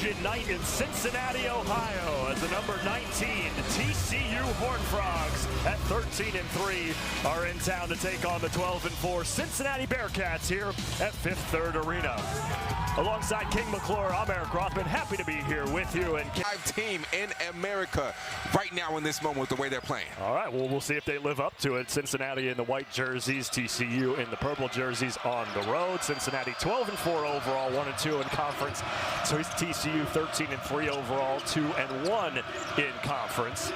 Election Night in Cincinnati, Ohio, as the number 19 TCU Horned Frogs at 13-3 are in town to take on the 12-4 Cincinnati Bearcats here at Fifth Third Arena. Alongside King McClure, I'm Eric Rothman, happy to be here with you. And Live team in America right now in this moment with the way they're playing. All right, well, we'll see if they live up to it. Cincinnati in the white jerseys, TCU in the purple jerseys on the road. Cincinnati 12-4 overall, 1-2 in conference. So he's TCU 13-3 overall, 2-1 in conference.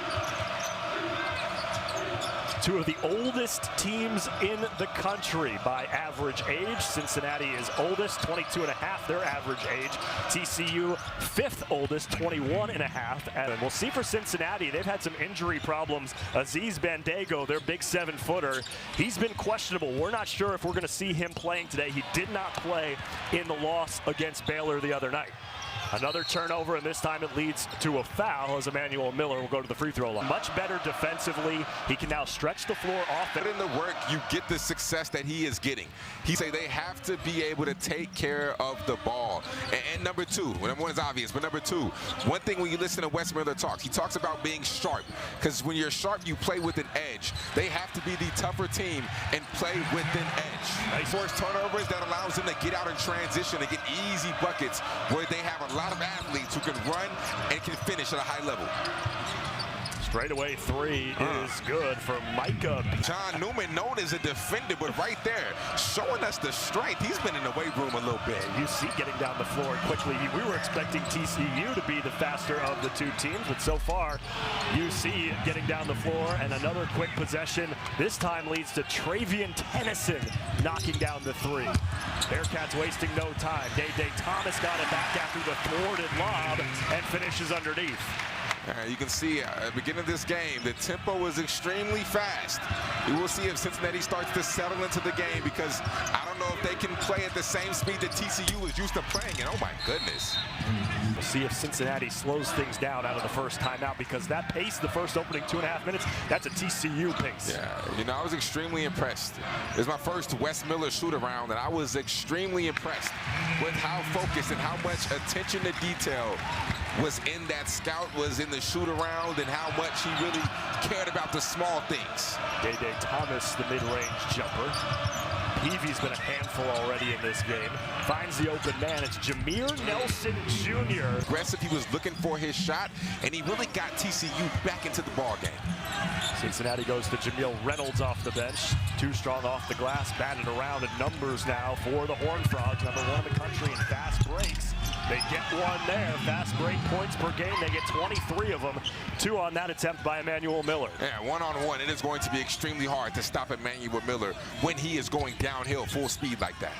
Two of the oldest teams in the country by average age. Cincinnati is oldest, 22.5, their average age. TCU, fifth oldest, 21.5. And we'll see for Cincinnati, they've had some injury problems. Aziz Bandago, their big 7-footer, he's been questionable. We're not sure if we're gonna see him playing today. He did not play in the loss against Baylor the other night. Another turnover, and this time it leads to a foul as Emmanuel Miller will go to the free throw line. Much better defensively. He can now stretch the floor off. But in the work, you get the success that he is getting. He say they have to be able to take care of the ball. And number two, number one is obvious, but number two, one thing when you listen to Wes Miller talk, he talks about being sharp. Because when you're sharp, you play with an edge. They have to be the tougher team and play with an edge. Nice. Force turnovers that allows them to get out in transition and get easy buckets where they have a lot of athletes who can run and can finish at a high level. Straightaway three is good for Micah. John Newman, known as a defender, but right there, showing us the strength. He's been in the weight room a little bit. UC getting down the floor quickly. We were expecting TCU to be the faster of the two teams, but so far, UC getting down the floor, and another quick possession. This time leads to Travian Tennyson knocking down the three. Bearcats wasting no time. Day Thomas got it back after the thwarted lob and finishes underneath. You can see at the beginning of this game, the tempo was extremely fast. We will see if Cincinnati starts to settle into the game, because I don't know if they can play at the same speed that TCU is used to playing. And oh my goodness. We'll see if Cincinnati slows things down out of the first timeout, because that pace, the first opening 2.5 minutes, that's a TCU pace. Yeah, you know, I was extremely impressed. It was my first Wes Miller shoot around, and I was extremely impressed with how focused and how much attention to detail was in that scout, was in the shoot around, and how much he really cared about the small things. Day Thomas, the mid-range jumper. Peavy's been a handful already in this game. Finds the open man. It's Jameer Nelson Jr. Aggressive, he was looking for his shot, and he really got TCU back into the ball game. Cincinnati goes to Jameel Reynolds off the bench. Too strong off the glass, batted around in numbers now for the Horned Frogs. Number one in the country in fast breaks. They get one there. Fast break points per game. They get 23 of them. 2 on that attempt by Emmanuel Miller. Yeah, one-on-one. It is going to be extremely hard to stop Emmanuel Miller when he is going downhill full speed like that.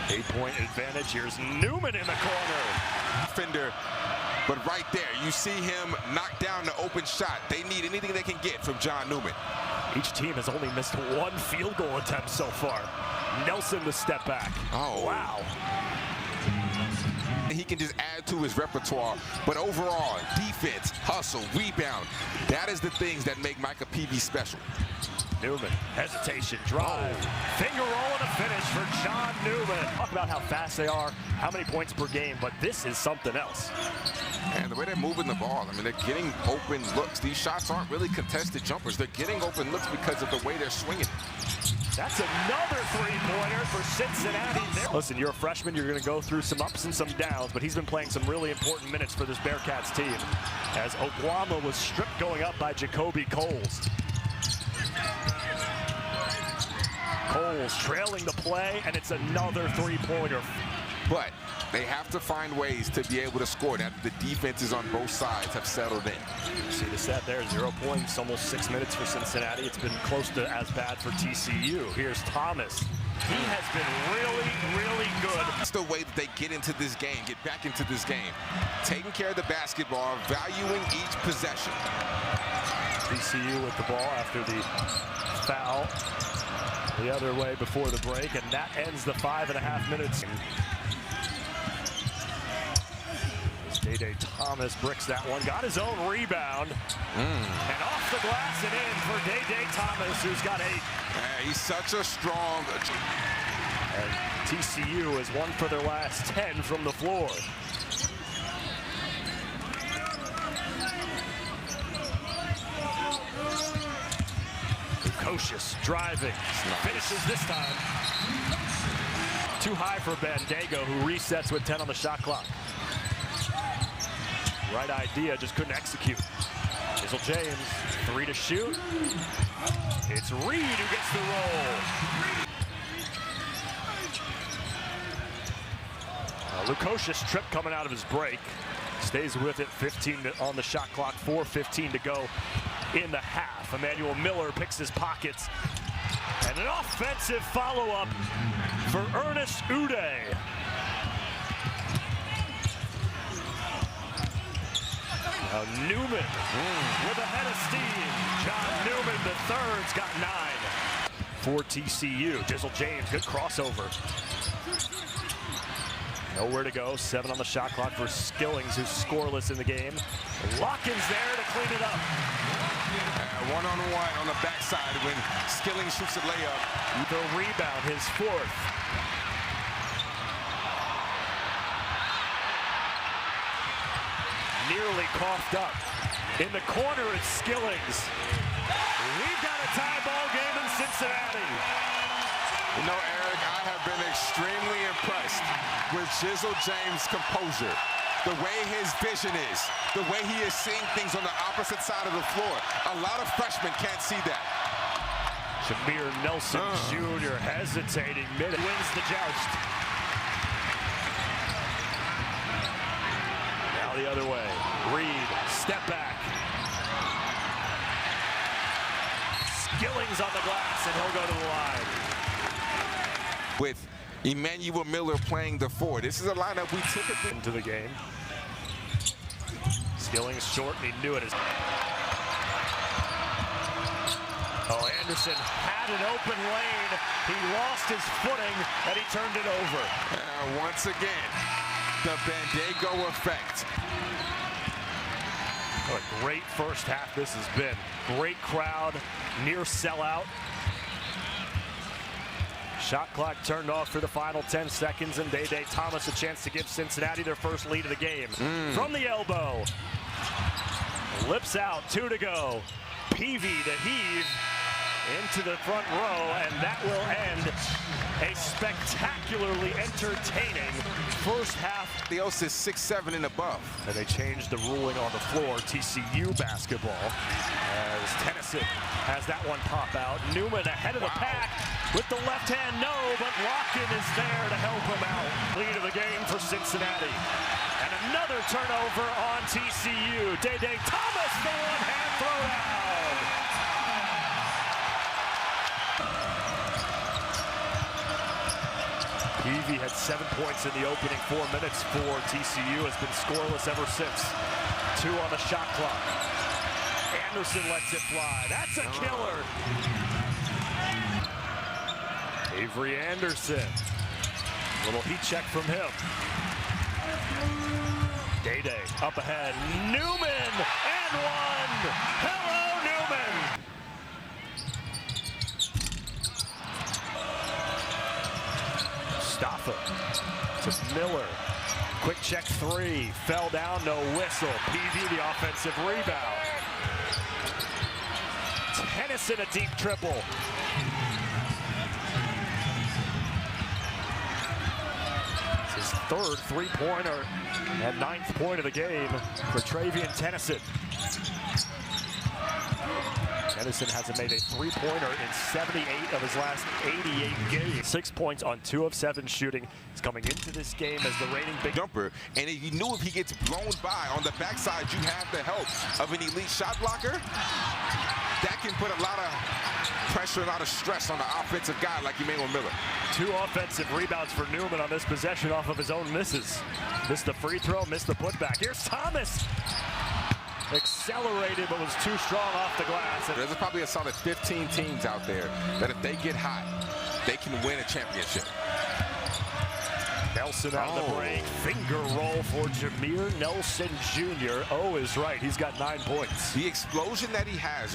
8-point advantage. Here's Newman in the corner. Defender. But right there, you see him knock down the open shot. They need anything they can get from John Newman. Each team has only missed 1 field goal attempt so far. Nelson the step back. Oh. Wow. He can just add to his repertoire, but overall, defense, hustle, rebound, that is the things that make Micah Peavy special. Newman, hesitation, drive, finger roll and a finish for John Newman. Talk about how fast they are, how many points per game, but this is something else. And the way they're moving the ball, I mean, they're getting open looks. These shots aren't really contested jumpers. They're getting open looks because of the way they're swinging. That's another three-pointer for Cincinnati. Listen, you're a freshman, you're going to go through some ups and some downs, but he's been playing some really important minutes for this Bearcats team, as Oguama was stripped going up by Jacoby Coles. Coles trailing the play, and it's another three-pointer. But they have to find ways to be able to score. Now, the defenses on both sides have settled in. See the set there, 0 points, almost 6 minutes for Cincinnati. It's been close to as bad for TCU. Here's Thomas. He has been really good. That's the way that they get into this game, get back into this game. Taking care of the basketball, valuing each possession. TCU with the ball after the foul the other way before the break, and that ends the 5.5 minutes. Day Thomas bricks that one, got his own rebound, and off the glass and in for Day Thomas, who's got 8. He's such a strong. And TCU has won for their last 10 from the floor. Lukosius driving, finishes this time. Too high for Bandago, who resets with 10 on the shot clock. Right idea, just couldn't execute. Jizzle James, 3 to shoot. It's Reed who gets the roll. Lukosius trip coming out of his break. Stays with it, 15 on the shot clock, 4:15 to go in the half. Emmanuel Miller picks his pockets. And an offensive follow-up for Ernest Uday. Now Newman with a head of steam. John Newman, the third's got 9 for TCU. Jizzle James, good crossover. Nowhere to go, 7 on the shot clock for Skillings, who's scoreless in the game. Lock-in's there to clean it up. One-on-one on the backside when Skillings shoots a layup. The rebound, his 4th. Nearly coughed up. In the corner, it's Skillings. We've got a tie ball game in Cincinnati. You know, Eric, I have been extremely impressed with Jizzle James' composure. The way his vision is, the way he is seeing things on the opposite side of the floor. A lot of freshmen can't see that. Jameer Nelson Jr. hesitating mid, wins the joust. Now the other way. Reed, step back. Skillings on the glass, and he'll go to the line. With Emmanuel Miller playing the 4. This is a lineup we typically into the game. Skillings short, and he knew it. Oh, Anderson had an open lane. He lost his footing, and he turned it over. Once again, the Bandago effect. What a great first half this has been. Great crowd, near sellout. Shot clock turned off for the final 10 seconds, and Day Thomas a chance to give Cincinnati their first lead of the game. From the elbow. Lips out, 2 to go. Peavy to heave into the front row, and that will end a spectacularly entertaining first half. The O's is 6'7" and above. And they changed the ruling on the floor. TCU basketball as Tennyson has that one pop out. Newman ahead of the pack with the left hand, no, but Lock-in is there to help him out. Lead of the game for Cincinnati. And another turnover on TCU. Day Thomas, the one-hand throwdown. Peavy had 7 points in the opening 4 minutes for TCU, has been scoreless ever since. 2 on the shot clock. Anderson lets it fly. That's a killer. Avery Anderson. Little heat check from him. Day up ahead. Newman and 1. Hello, Newman. Stoffa to Miller. Quick check 3. Fell down, no whistle. Peavy the offensive rebound. Tennyson a deep triple. It's his 3rd three-pointer and 9th point of the game for Travian Tennyson. Tennyson hasn't made a three-pointer in 78 of his last 88 games. 6 points on 2 of 7 shooting. He's coming into this game as the reigning big jumper, and you knew if he gets blown by on the backside, you have the help of an elite shot blocker. That can put a lot of pressure, a lot of stress on the offensive guy like Emmanuel Miller. 2 offensive rebounds for Newman on this possession off of his own misses. Missed the free throw, missed the putback. Here's Thomas. Accelerated, but was too strong off the glass. There's probably a solid 15 teams out there that if they get hot, they can win a championship. Nelson out of the break. Finger roll for Jameer Nelson Jr. Oh is right. He's got 9 points. The explosion that he has.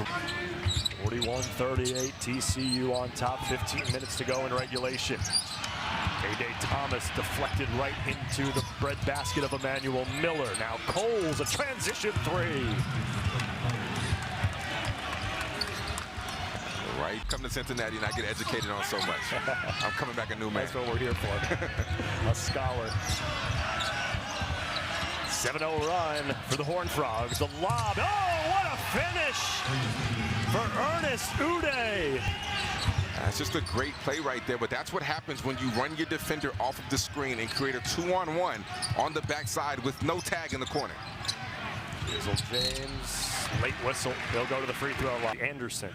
41-38. TCU on top. 15 minutes to go in regulation. Day Thomas deflected right into the breadbasket of Emmanuel Miller. Now Coles, a transition 3. Right? Come to Cincinnati and I get educated on so much. I'm coming back a new man. That's what we're here for. A scholar. 7-0 run for the Horned Frogs. The lob. Oh, what a finish for Ernest Uday. That's just a great play right there, but that's what happens when you run your defender off of the screen and create a 2-on-1 on the backside with no tag in the corner. Hazel James, late whistle. He'll go to the free throw line. Anderson.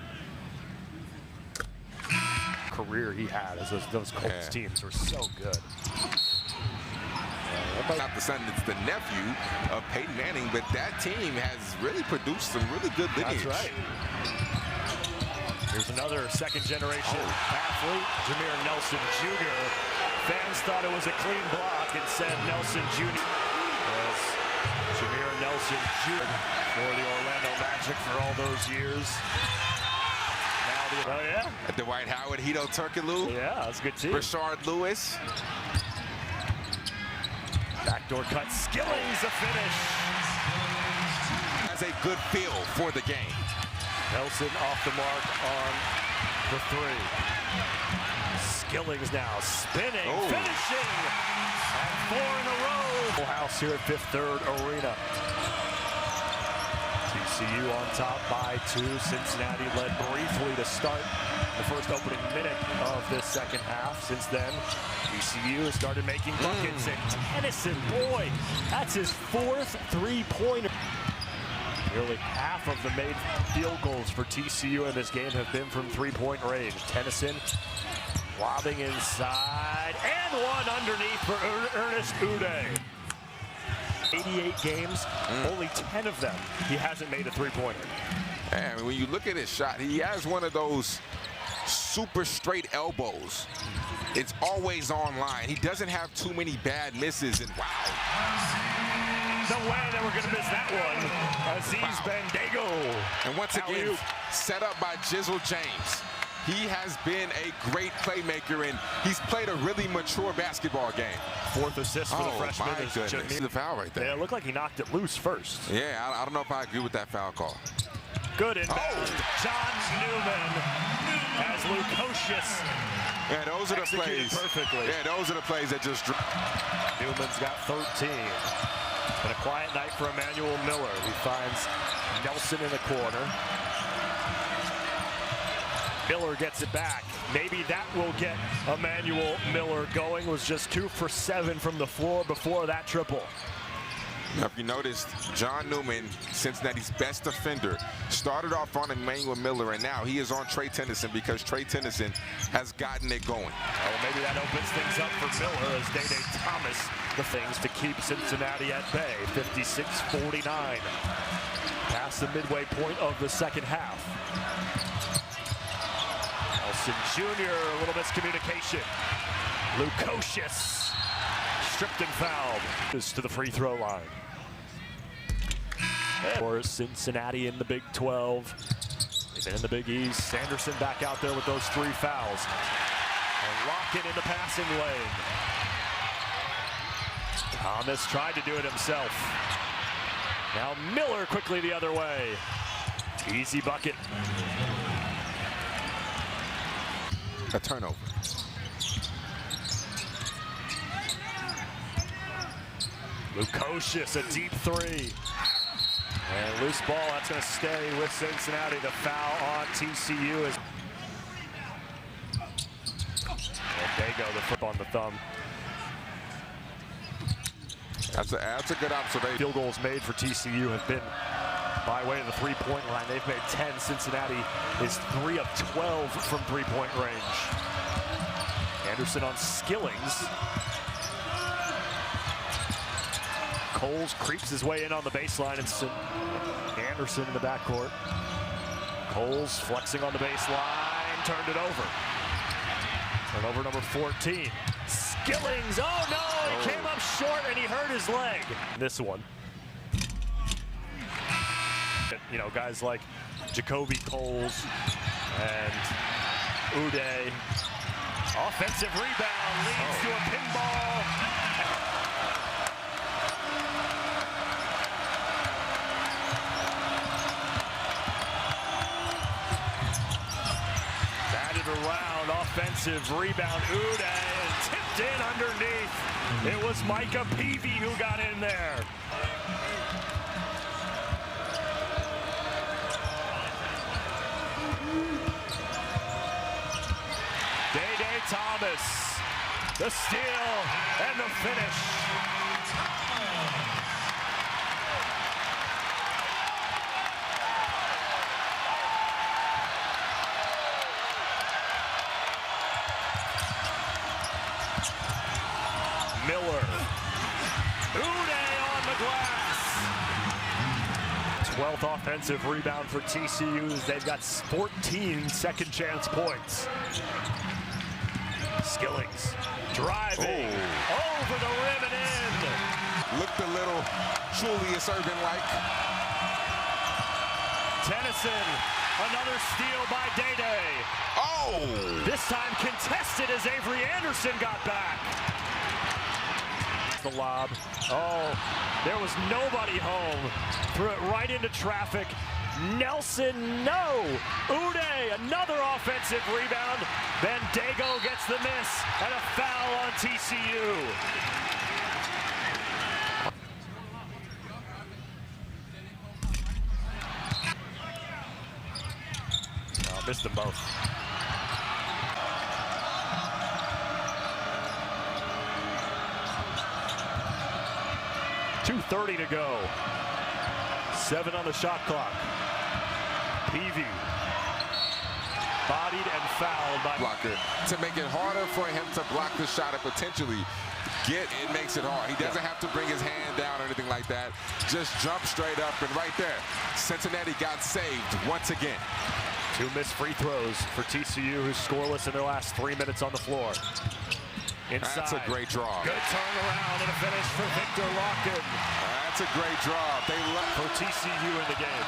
Career he had as those Colts teams were so good. Not the son, it's the nephew of Peyton Manning, but that team has really produced some really good lineage. That's right. Here's another second-generation athlete, Jameer Nelson Jr. Fans thought it was a clean block and said Nelson Jr. As Jameer Nelson Jr. for the Orlando Magic for all those years. Now Dwight Howard, Hito Turkoglu. Yeah, that's a good team. Rashard Lewis. Backdoor cut, Skillings a finish. Has a good feel for the game. Nelson off the mark on the three. Skillings now spinning, finishing, and 4 in a row. Full house here at Fifth Third Arena. TCU on top by 2. Cincinnati led briefly to start the first opening minute of this second half. Since then, TCU has started making buckets, and Tennyson, boy, that's his 4th three-pointer. Nearly half of the made field goals for TCU in this game have been from three-point range. Tennyson lobbing inside, and one underneath for Ernest Uday. 88 games, only 10 of them he hasn't made a three-pointer. And when you look at his shot, he has one of those super straight elbows. It's always online. He doesn't have too many bad misses, and wow. No way that we're going to miss that one. Aziz Bandago. And once again, set up by Jizzle James. He has been a great playmaker, and he's played a really mature basketball game. 4th assist for the freshman. My goodness. The foul right there. Yeah, it looked like he knocked it loose first. Yeah, I don't know if I agree with that foul call. Good inbound. John Newman as Lukosius. Yeah, those are the plays. Perfectly. Yeah, those are the plays that just. Newman's got 13. But a quiet night for Emmanuel Miller. He finds Nelson in the corner. Miller gets it back. Maybe that will get Emmanuel Miller going. Was just 2 for 7 from the floor before that triple. Now, if you noticed, John Newman, Cincinnati's best defender, started off on Emmanuel Miller, and now he is on Trey Tennyson because Trey Tennyson has gotten it going. Well, maybe that opens things up for Miller as Day Thomas the things to keep Cincinnati at bay. 56-49. Past the midway point of the second half. Nelson Jr., a little miscommunication. Lukosius stripped and fouled. This to the free throw line. For Cincinnati in the Big 12. They've been in the Big East. Sanderson back out there with those 3 fouls. And Lockett in the passing lane. Thomas tried to do it himself. Now Miller quickly the other way. Easy bucket. A turnover. Lukosius, a deep 3. And loose ball, that's going to stay with Cincinnati. The foul on TCU is. And they go, the flip on the thumb. That's a good observation. Field goals made for TCU have been by way of the three-point line. They've made 10. Cincinnati is 3 of 12 from three-point range. Anderson on Skillings. Coles creeps his way in on the baseline, and Anderson in the backcourt. Coles flexing on the baseline, turned it over. Turnover number 14. Skillings, oh no, he came up short and he hurt his leg. This one. You know, guys like Jacoby Coles and Uday. Offensive rebound leads to a pinball. offensive rebound. Uday tipped in underneath. It was Micah Peavy who got in there. Day Thomas, the steal and the finish. Miller. Uday on the glass. 12th offensive rebound for TCU. They've got 14 second chance points. Skillings driving over the rim and in. Looked a little Julius Erving-like. Tennyson, another steal by Day. Oh! This time contested as Avery Anderson got back. The lob. Oh, there was nobody home. Threw it right into traffic. Nelson, no. Uday, another offensive rebound. Then Dago gets the miss and a foul on TCU. Oh, missed them both. .230 to go. 7 on the shot clock. Peavy bodied and fouled by blocker to make it harder for him to block the shot and potentially get it. Makes it hard. He doesn't have to bring his hand down or anything like that. Just jump straight up, and right there, Cincinnati got saved once again. 2 missed free throws for TCU, who's scoreless in their last 3 minutes on the floor. Inside. That's a great draw. Good turnaround and a finish for Victor Locken. That's a great draw. They love for TCU in the game.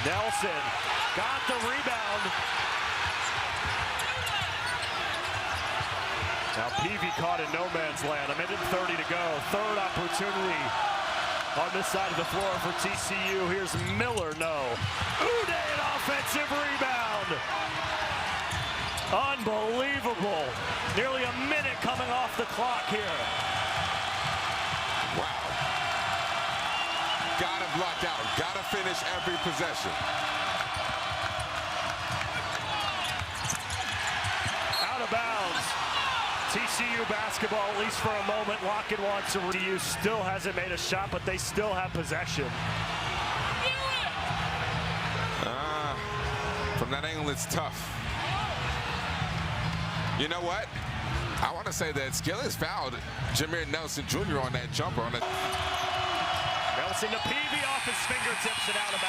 Nelson got the rebound. Now Peavy caught in no man's land. A minute 30 to go. Third opportunity on this side of the floor for TCU. Here's Miller, no. Uday, an offensive rebound. Unbelievable. Nearly a minute coming off the clock here. Wow. Gotta block out. Gotta finish every possession. Out of bounds. TCU basketball, at least for a moment. Locken wants to TCU still hasn't made a shot, but they still have possession. From that angle, it's tough. You know what? I want to say that Skillings fouled Jameer Nelson Jr. on that jumper. Nelson to Peavy off his fingertips and out of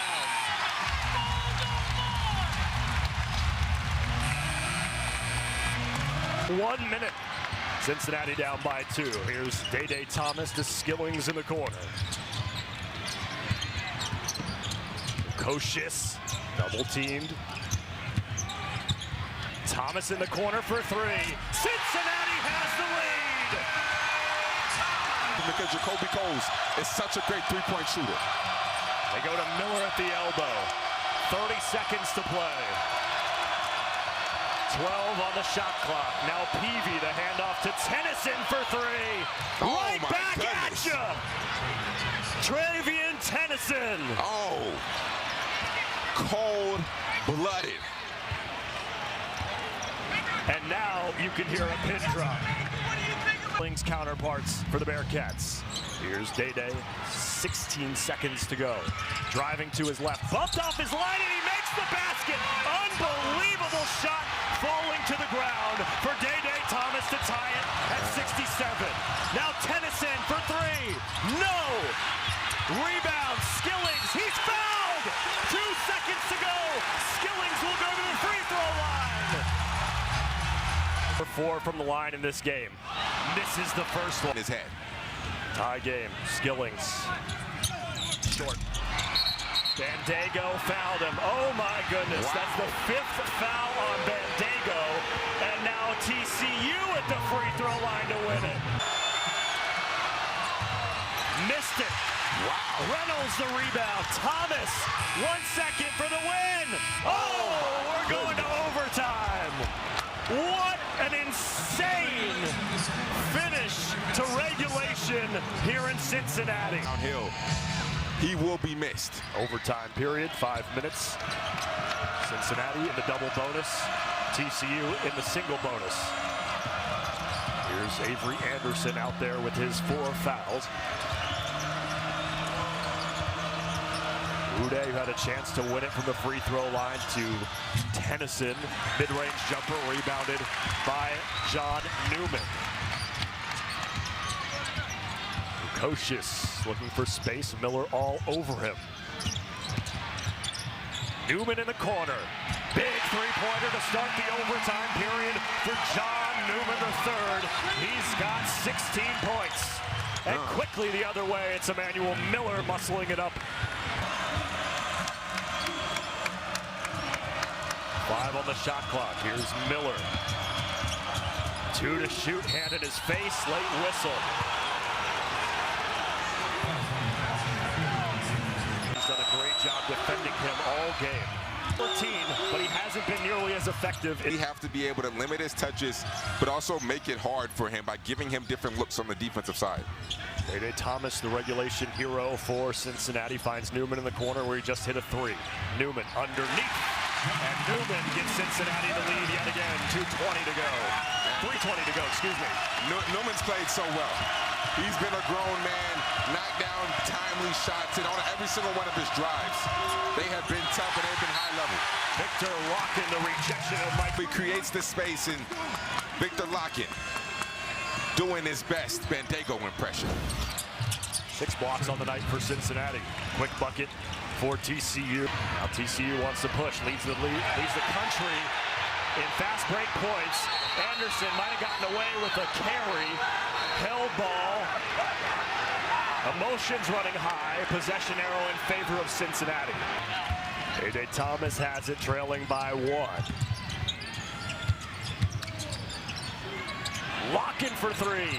bounds. 1 minute. Cincinnati down by 2. Here's Day Thomas to Skillings in the corner. Koshis double teamed. Thomas in the corner for 3. Cincinnati has the lead. Because Jacoby Coles is such a great three-point shooter. They go to Miller at the elbow. 30 seconds to play. 12 on the shot clock. Now Peavy, the handoff to Tennyson for 3. Right back at you. Travian Tennyson. Oh, cold-blooded. And now you can hear a pin drop. Counterparts for the Bearcats. Here's Day. 16 seconds to go. Driving to his left. Bumped off his line and he makes the basket. Unbelievable shot falling to the ground for Day Thomas to tie it at 67. Now Tennyson for 3. No! Rebound. Skillings. He's fouled! 2 seconds to go. Skillings will go to the free throw line. 4 from the line in this game. Misses the first one. His head. Tie game. Skillings. Short. Bandago fouled him. Oh my goodness. Wow. That's the 5th foul on Bandago. And now TCU at the free throw line to win it. Missed it. Wow. Reynolds the rebound. Thomas, 1 second for the win. Oh, we're going to overtime. What an insane finish to regulation here in Cincinnati. Downhill. He will be missed. Overtime period, 5 minutes. Cincinnati in the double bonus. TCU in the single bonus. Here's Avery Anderson out there with his 4 fouls. Uday, who had a chance to win it from the free throw line, to Tennyson. Mid-range jumper rebounded by John Newman. Precocious looking for space. Miller all over him. Newman in the corner. Big three-pointer to start the overtime period for John Newman III. He's got 16 points. And quickly the other way, it's Emmanuel Miller muscling it up. 5 on the shot clock. Here's Miller. 2 to shoot, hand in his face, late whistle. He's done a great job defending him all game. 14, but he hasn't been nearly as effective. We have to be able to limit his touches, but also make it hard for him by giving him different looks on the defensive side. Day Thomas, the regulation hero for Cincinnati, finds Newman in the corner where he just hit a 3. Newman underneath. And Newman gives Cincinnati the lead yet again. 2:20 to go. 3:20 to go, excuse me. Newman's played so well. He's been a grown man, knocked down timely shots in on every single one of his drives. They have been tough and they've been high level. Victor Larkin, the rejection of Mike. He creates the space, and Victor Larkin doing his best Bandego impression. 6 blocks on the night for Cincinnati. Quick bucket for TCU. Now TCU wants to push, leads the country in fast break points. Anderson might have gotten away with a carry. Held ball. Emotions running high. Possession arrow in favor of Cincinnati. Day Thomas has it, trailing by 1. Larkin for 3.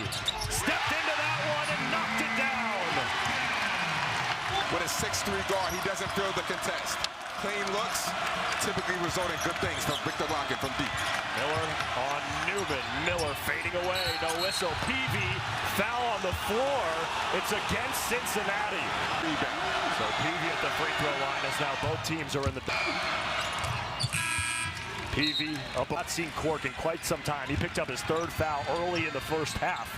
Stepped into that one and knocked it down. With a 6'3" guard, he doesn't feel the contest. Clean looks typically result in good things from Victor Larkin from deep. Miller on Newman. Miller fading away. No whistle. Peavy foul on the floor. It's against Cincinnati. Rebound. So Peavy at the free throw line as now both teams are in the... Peavy up. Not seen Cork in quite some time. He picked up his 3rd foul early in the first half.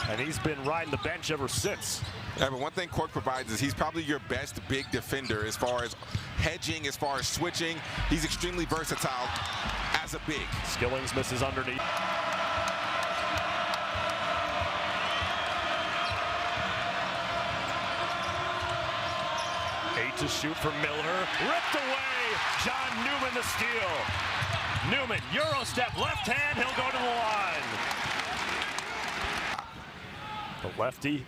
And he's been riding the bench ever since. Yeah, but one thing Cork provides is he's probably your best big defender as far as hedging, as far as switching. He's extremely versatile as a big. Skillings misses underneath. Eight to shoot for Miller. Ripped away. John Newman the steal. Newman, Euro step, left hand. He'll go to the line. The lefty.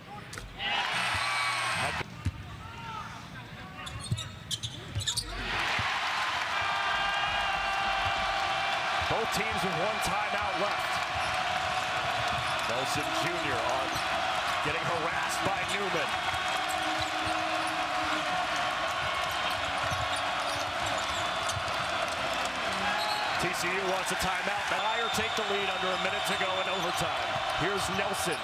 Both teams with 1 timeout left. Nelson Jr. on getting harassed by Newman. TCU wants a timeout. The Fire take the lead under a minute to go in overtime. Here's Nelson.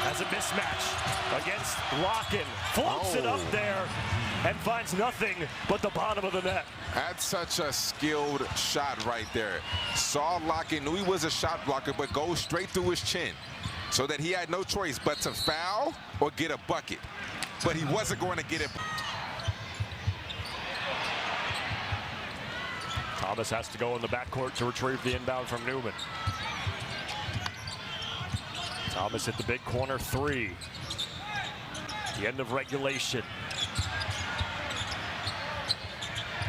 Has a mismatch against Larkin. Floats it up there and finds nothing but the bottom of the net. That's such a skilled shot right there. Saw Larkin, knew he was a shot blocker, but goes straight through his chin. So that he had no choice but to foul or get a bucket. But he wasn't going to get it. Thomas has to go in the backcourt to retrieve the inbound from Newman. Thomas hit the big corner 3. The end of regulation.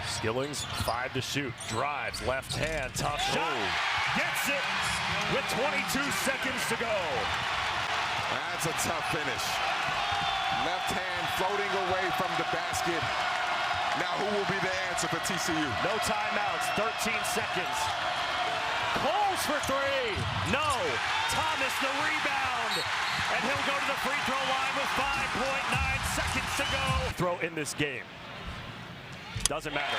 Skillings, 5 to shoot. Drives, left hand, tough shot. Gets it with 22 seconds to go. That's a tough finish. Left hand floating away from the basket. Now who will be the answer for TCU? No timeouts, 13 seconds. Coles for 3. No. Thomas the rebound. And he'll go to the free throw line with 5.9 to go. Throw in this game. Doesn't matter.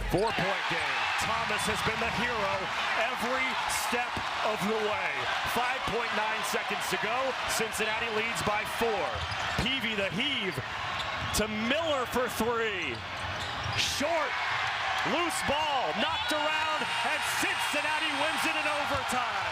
4-point game. Thomas has been the hero every step of the way. 5.9 seconds to go. Cincinnati leads by 4. Peavy the heave to Miller for 3. Short. Loose ball. Knocked around. And Cincinnati wins it in overtime.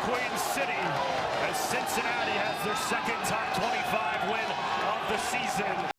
Queen City as Cincinnati has their second top 25 win of the season.